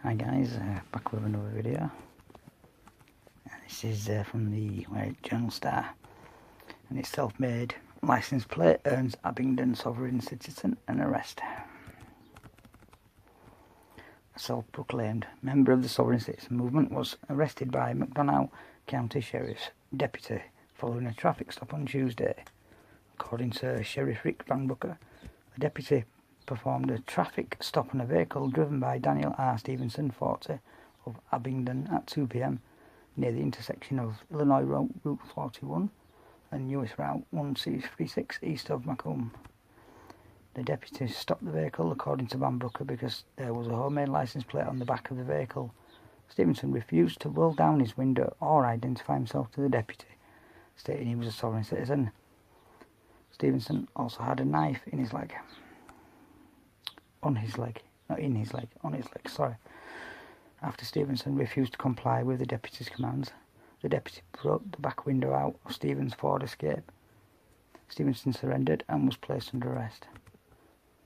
Hi guys, back with another video. This is from the Journal Star, and it's self-made license plate earns Abingdon sovereign citizen an arrest. A self-proclaimed member of the sovereign citizen movement was arrested by McDonogh County Sheriff's deputy following a traffic stop on Tuesday. According to Sheriff Rick Van Brooker, the deputy performed a traffic stop on a vehicle driven by Daniel R. Stevenson, 40, of Abingdon at 2 p.m. near the intersection of Illinois Route 41 and US Route 136 east of Macomb. The deputy stopped the vehicle, according to Van Brooker, because there was a homemade license plate on the back of the vehicle. Stevenson refused to roll down his window or identify himself to the deputy, stating he was a sovereign citizen. Stevenson also had a knife in his leg. On his leg. After Stevenson refused to comply with the deputy's commands, the deputy broke the back window out of Stevenson's Ford Escape. Stevenson surrendered and was placed under arrest.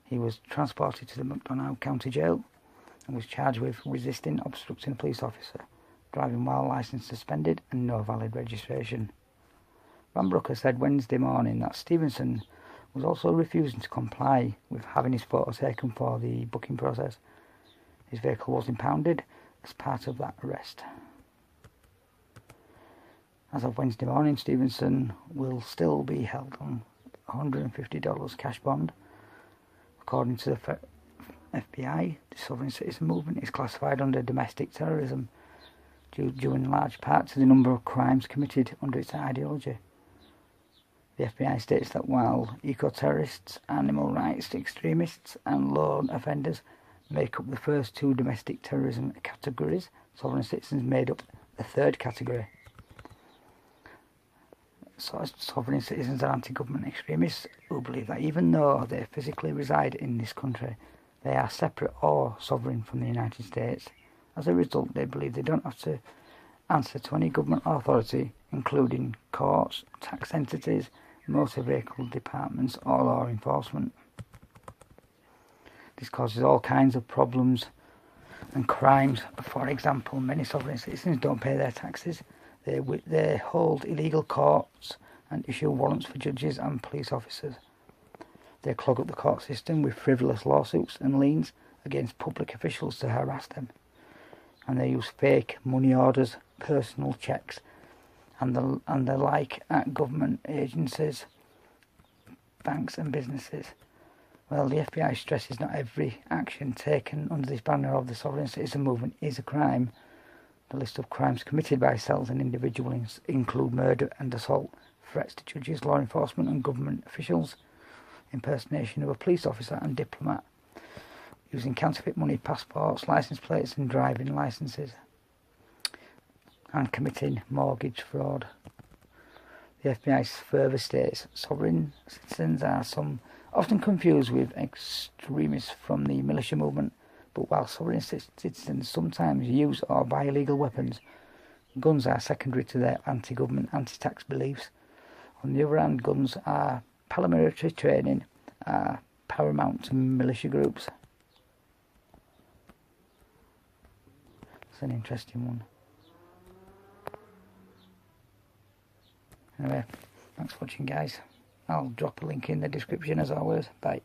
He was transported to the McDonogh County Jail and was charged with resisting obstructing a police officer, driving while licence suspended and no valid registration. Van Brooker said Wednesday morning that Stevenson was also refusing to comply with having his photo taken for the booking process. His vehicle was impounded as part of that arrest. As of Wednesday morning, Stevenson will still be held on $150 cash bond. According to the FBI, the sovereign citizen movement is classified under domestic terrorism due in large part to the number of crimes committed under its ideology. The FBI states that while eco-terrorists, animal rights extremists and lone offenders make up the first two domestic terrorism categories, sovereign citizens made up the third category. So sovereign citizens are anti-government extremists who believe that even though they physically reside in this country, they are separate or sovereign from the United States. As a result, they believe they don't have to answer to any government authority, including courts, tax entities, motor vehicle departments or law enforcement. This causes all kinds of problems and crimes. For example, many sovereign citizens don't pay their taxes. They hold illegal courts and issue warrants for judges and police officers. They clog up the court system with frivolous lawsuits and liens against public officials to harass them. And they use fake money orders, personal checks, and the like at government agencies, banks and businesses. Well, the FBI stresses not every action taken under this banner of the sovereign citizen movement is a crime. The list of crimes committed by cells and individuals include murder and assault, threats to judges, law enforcement and government officials, impersonation of a police officer and diplomat, using counterfeit money, passports, license plates and driving licenses, and committing mortgage fraud. The FBI further states sovereign citizens are often confused with extremists from the militia movement, but while sovereign citizens sometimes use or buy illegal weapons, guns are secondary to their anti-government, anti-tax beliefs. On the other hand, guns are paramilitary training are paramount to militia groups. It's an interesting one. Anyway, thanks for watching guys. I'll drop a link in the description as always. Bye.